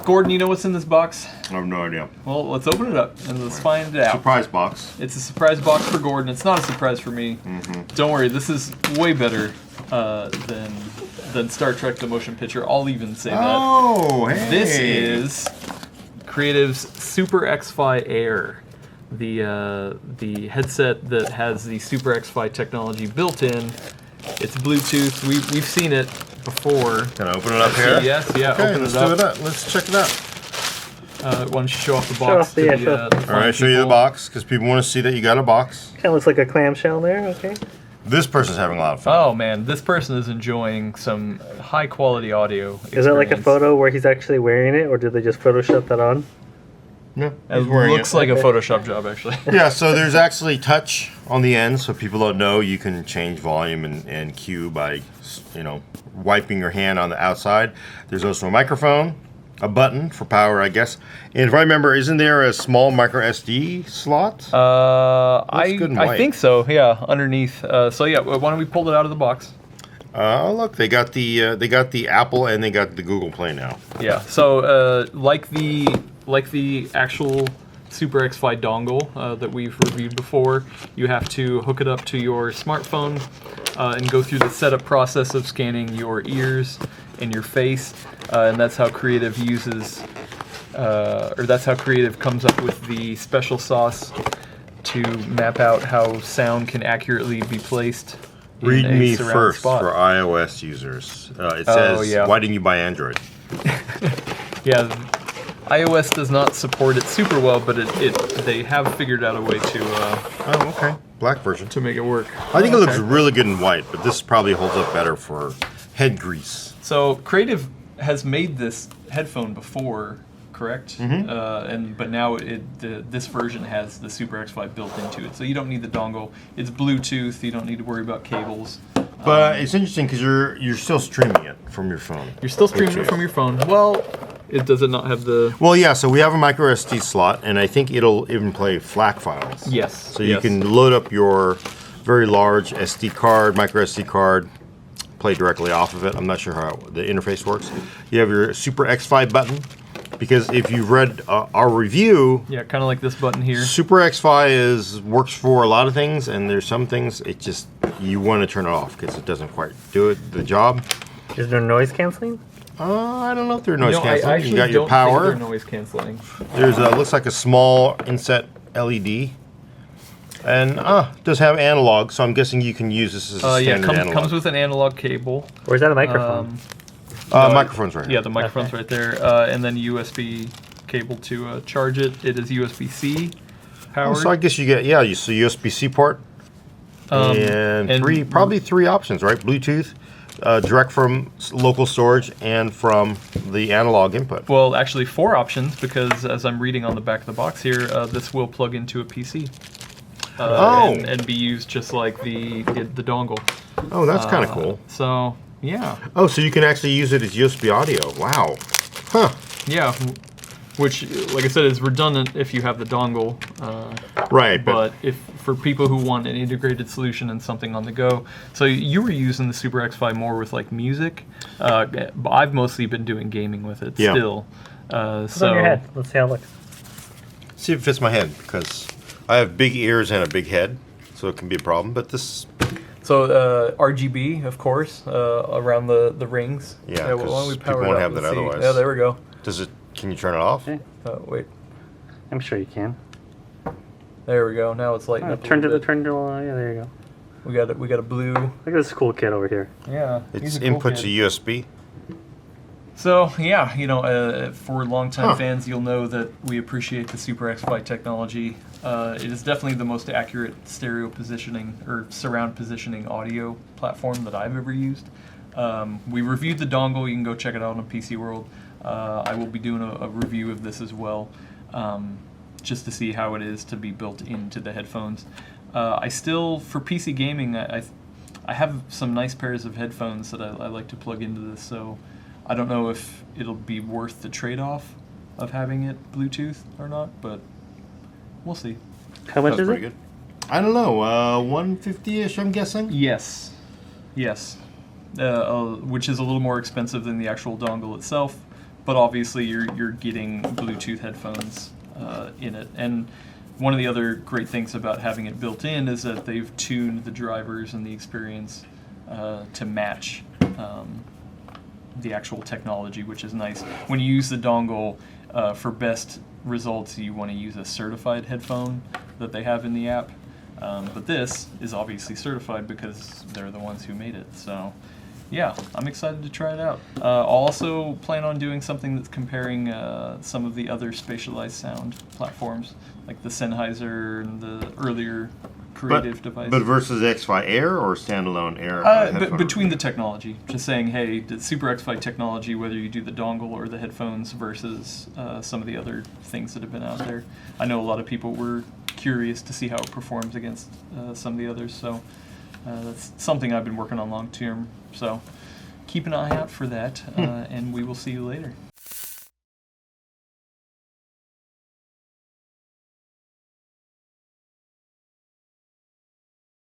Gordon, you know what's in this box? I have no idea. Well, let's open it up and let's find it out. Surprise box. It's a surprise box for Gordon. It's not a surprise for me. Don't worry, this is way better than Star Trek: The Motion Picture. I'll even say that. Oh, hey! This is Creative's Super X-Fi Air, the headset that has the Super X-Fi technology built in. It's Bluetooth. We've seen it before. Can I open it up here? Yes, yeah. Okay, open let's it up. do it up. Let's check it out. Why don't you show off the box? All right, show you the box because people want to see that you got a box. Kind of looks like a clamshell there. Okay. This person's having a lot of fun. Oh man, this person is enjoying some high quality audio. Is that like a photo where he's actually wearing it, or did they just Photoshop that on? No, It looks like a Photoshop job, actually. Yeah, so there's actually touch on the end, so people don't know you can change volume and cue by, wiping your hand on the outside. There's also a microphone, a button for power, I guess. And if I remember, isn't there a small micro SD slot? I think so. Yeah, underneath. So yeah, why don't we pull it out of the box? Look, they got the Apple and they got the Google Play now. Yeah. So like the actual Super X-Fi dongle that we've reviewed before, you have to hook it up to your smartphone and go through the setup process of scanning your ears and your face, and that's how Creative uses, or that's how Creative comes up with the special sauce to map out how sound can accurately be placed. Read me first spot. for iOS users. It says, why didn't you buy Android? Yeah, iOS does not support it super well, but they have figured out a way to. Oh, okay. Black version. To make it work. I think it looks really good in white, but this probably holds up better for head grease. So Creative has made this headphone before, correct? But now this version has the Super X-Fi built into it, so you don't need the dongle. It's Bluetooth. You don't need to worry about cables. But it's interesting because you're still streaming it from your phone. You're still streaming it from your phone. Well, does it not have the? Well, yeah. So we have a micro SD slot, and I think it'll even play FLAC files. Yes. So you can load up your very large SD card, micro SD card, play directly off of it. I'm not sure how the interface works. You have your Super X-Fi button. Because if you've read our review, yeah, kind of like this button here. Super X-Fi works for a lot of things, and there's some things you want to turn it off because it doesn't quite do the job. Is there noise canceling? I don't know if they're noise canceling. I you got your don't power. think they're noise canceling. There's looks like a small inset LED, and does have analog. So I'm guessing you can use this as a standard analog. Comes with an analog cable. Or is that a microphone? Microphone's right here. Yeah, the microphone's right there, and then USB cable to charge it. It is USB-C powered. So I guess you get so USB-C port, and probably three options, right? Bluetooth, direct from local storage, and from the analog input. Well, actually 4 options because as I'm reading on the back of the box here, this will plug into a PC. And be used just like the dongle. Oh, that's kind of cool. So. Yeah. Oh, so you can actually use it as USB audio. Wow. Huh. Yeah. Which, like I said, is redundant if you have the dongle. Right. But if for people who want an integrated solution and something on the go, so you were using the Super X-Fi more with like music. I've mostly been doing gaming with it still. Put it on your head. Let's see how it looks. See if it fits my head because I have big ears and a big head, so it can be a problem. But this. So RGB, of course, around the rings. Yeah, because people power won't it have up? that otherwise. Yeah, there we go. Does it? Can you turn it off? Yeah. Wait. I'm sure you can. There we go. Now it's lighting up. Yeah, there you go. We got a blue. Look at this cool kid over here. Yeah. Its input's a USB. So yeah, for longtime fans, you'll know that we appreciate the Super X-Fi technology. It is definitely the most accurate stereo positioning or surround positioning audio platform that I've ever used. We reviewed the dongle. You can go check it out on PCWorld. I will be doing a review of this as well, just to see how it is to be built into the headphones. I still, for PC gaming, I have some nice pairs of headphones that I like to plug into this, so I don't know if it'll be worth the trade-off of having it Bluetooth or not, but we'll see. How much is it? Good. I don't know, 150-ish, I'm guessing? Yes. Which is a little more expensive than the actual dongle itself, but obviously you're getting Bluetooth headphones in it. And one of the other great things about having it built in is that they've tuned the drivers and the experience to match the actual technology, which is nice. When you use the dongle for best results, you want to use a certified headphone that they have in the app. But this is obviously certified because they're the ones who made it. So yeah, I'm excited to try it out. I'll also plan on doing something that's comparing some of the other spatialized sound platforms, like the Sennheiser and the earlier Creative device. But versus X-Fi Air or standalone Air? But between the technology, just saying, hey, the Super X-Fi technology, whether you do the dongle or the headphones versus some of the other things that have been out there. I know a lot of people were curious to see how it performs against some of the others, so that's something I've been working on long term. So keep an eye out for that, and we will see you later.